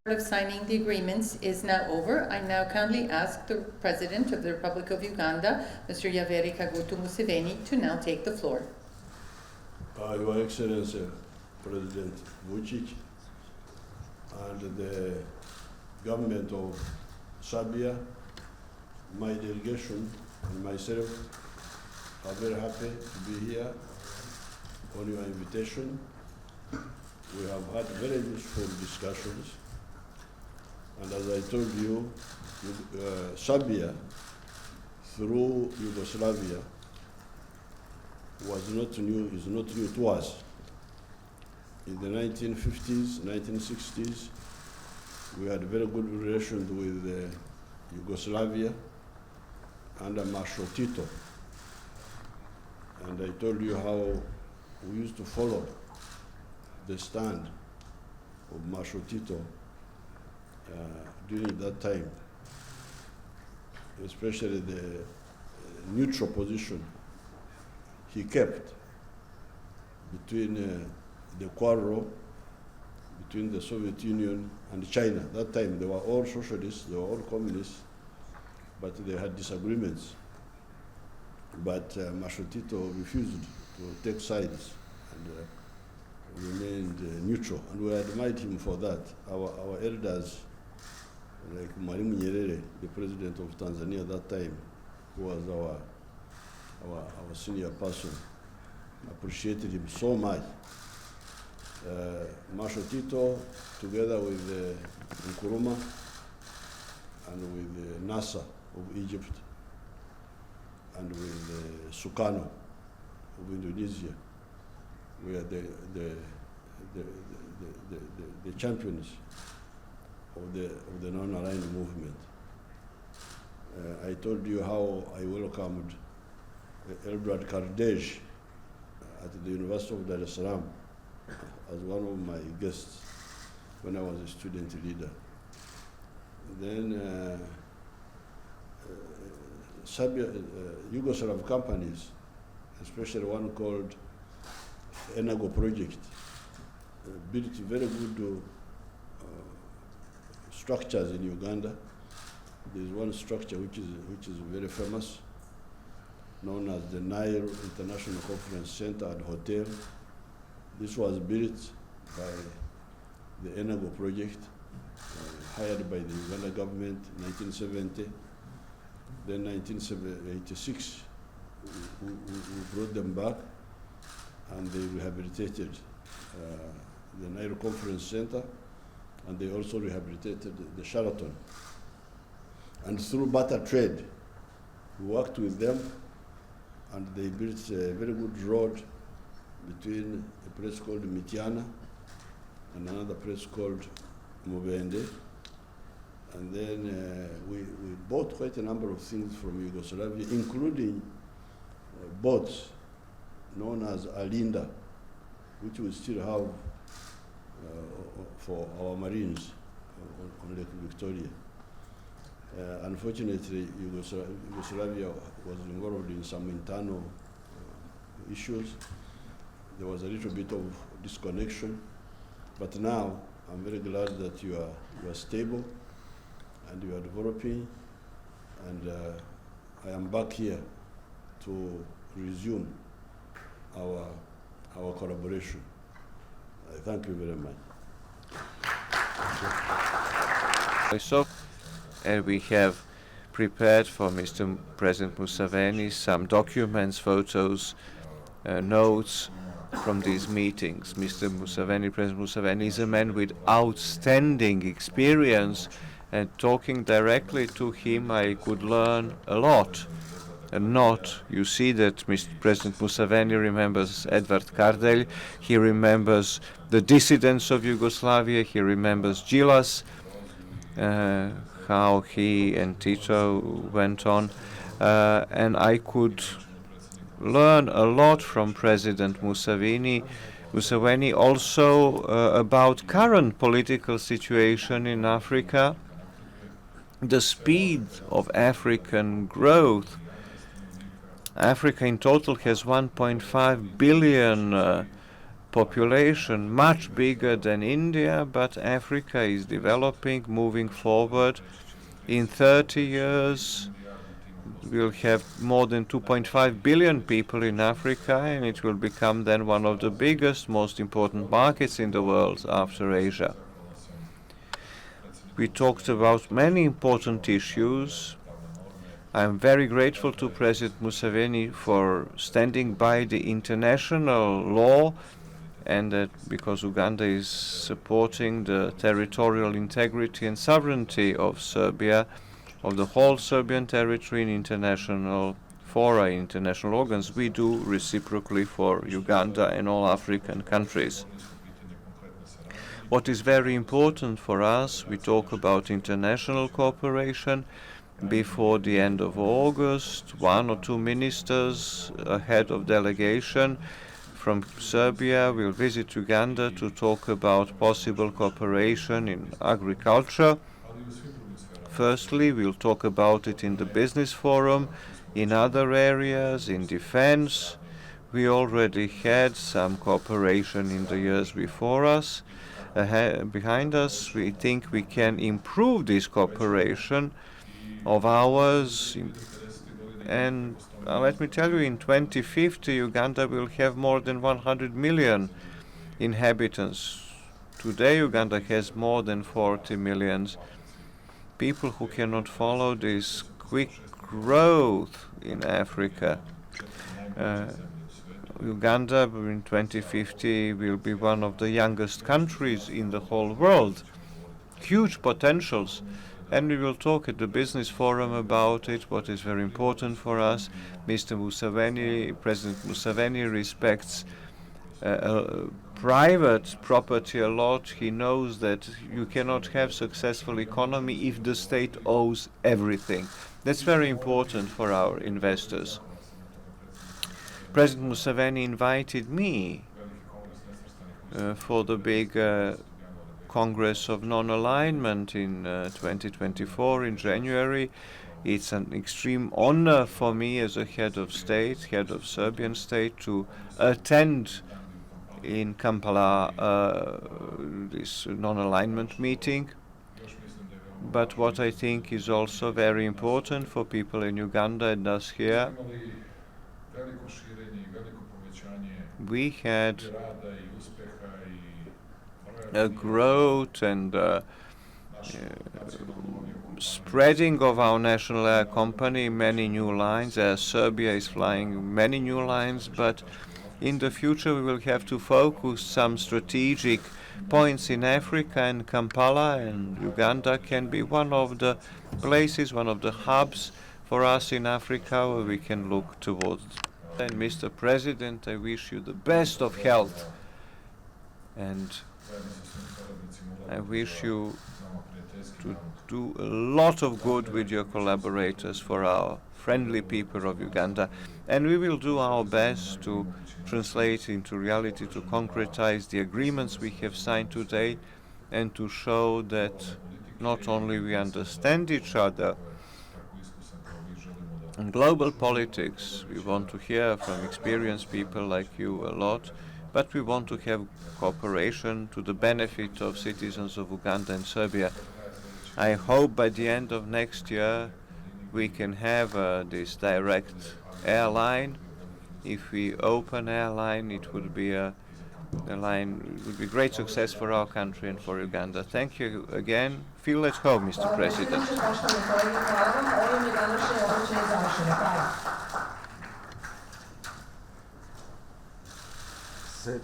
Of signing the agreements is now over. I now kindly ask the President of the Republic of Uganda, Mr. Yoweri Kaguta Museveni, to now take the floor. Your Excellency, President Vucic, and the government of Serbia, my delegation and myself are very happy to be here on your invitation we have had very useful discussions. And as I told you, Serbia, through Yugoslavia, is not new to us. In the 1950s, 1960s, we had very good relations with Yugoslavia under Marshal Tito. And I told you how we used to follow the stand of Marshal Tito during that time, especially the neutral position he kept between the quarrel between the Soviet Union and China. That time they were all socialists, they were all communists, but they had disagreements. But Marshal Tito refused to take sides and remained neutral, and we admired him for that. Our elders, like Mwalimu Nyerere, the president of Tanzania at that time, who was our senior person, appreciated him so much. Marshal Tito, together with Nkrumah and with Nasser of Egypt, and with Sukarno of Indonesia, were the champions of the non-aligned movement. I told you how I welcomed Eldred Kardej at the University of Dar es Salaam as one of my guests when I was a student leader. Then Serbia, Yugoslav companies, especially one called Enago Project, built very good structures in Uganda. There is one structure which is very famous, known as the Nile International Conference Center and Hotel. This was built by the Enago Project, hired by the Uganda government in 1970. Then 1986, we brought them back, and they rehabilitated the Nile Conference Center, and they also rehabilitated the Sheraton. And through barter trade, we worked with them, and they built a very good road between a place called Mitiana and another place called Mubende. And then we bought quite a number of things from Yugoslavia, including boats known as Alinda, which we still have for our Marines on Lake Victoria. Unfortunately, Yugoslavia was involved in some internal issues. There was a little bit of disconnection, but now I'm very glad that you are stable and you are developing, and I am back here to resume our collaboration. I thank you very much. And we have prepared for Mr. President Museveni some documents, photos, notes from these meetings. President Museveni is a man with outstanding experience, and talking directly to him I could learn a lot. You see that Mr. President Museveni remembers Edvard Kardelj, he remembers the dissidents of Yugoslavia, he remembers Gilas, how he and Tito went on, and I could learn a lot from President Museveni also about current political situation in Africa, the speed of African growth. Africa in total has 1.5 billion population, much bigger than India, but Africa is developing, moving forward. In 30 years, we'll have more than 2.5 billion people in Africa, and it will become then one of the biggest, most important markets in the world after Asia. We talked about many important issues. I'm very grateful to President Museveni for standing by the international law and that because Uganda is supporting the territorial integrity and sovereignty of Serbia, of the whole Serbian territory in international fora, international organs, we do reciprocally for Uganda and all African countries. What is very important for us, we talk about international cooperation. Before the end of August, 1 or 2 ministers, a head of delegation from Serbia will visit Uganda to talk about possible cooperation in agriculture. Firstly, we'll talk about it in the business forum, in other areas, in defense. We already had some cooperation in the years before us. Behind us, we think we can improve this cooperation of ours. And let me tell you, in 2050, Uganda will have more than 100 million inhabitants. Today, Uganda has more than 40 million. People who cannot follow this quick growth in Africa. Uganda in 2050 will be one of the youngest countries in the whole world. Huge potentials. And we will talk at the business forum about it, what is very important for us. Mr. Museveni, President Museveni respects private property a lot. He knows that you cannot have successful economy if the state owes everything. That's very important for our investors. President Museveni invited me for the big Congress of Non-Alignment in 2024 in January. It's an extreme honor for me as a head of state, head of Serbian state, to attend in Kampala this non-alignment meeting. But what I think is also very important for people in Uganda and us here, we had a growth and spreading of our national air company, many new lines. Serbia is flying many new lines, but in the future we will have to focus some strategic points in Africa, and Kampala and Uganda can be one of the places, one of the hubs for us in Africa where we can look towards. And Mr. President, I wish you the best of health, and I wish you to do a lot of good with your collaborators for our friendly people of Uganda, and we will do our best to translate into reality, to concretize the agreements we have signed today, and to show that not only we understand each other. In global politics, we want to hear from experienced people like you a lot, but we want to have cooperation to the benefit of citizens of Uganda and Serbia. I hope by the end of next year we can have this direct airline. If we open airline, it would be a line, it would be great success for our country and for Uganda. Thank you again. Feel at home, Mr. President. Sit.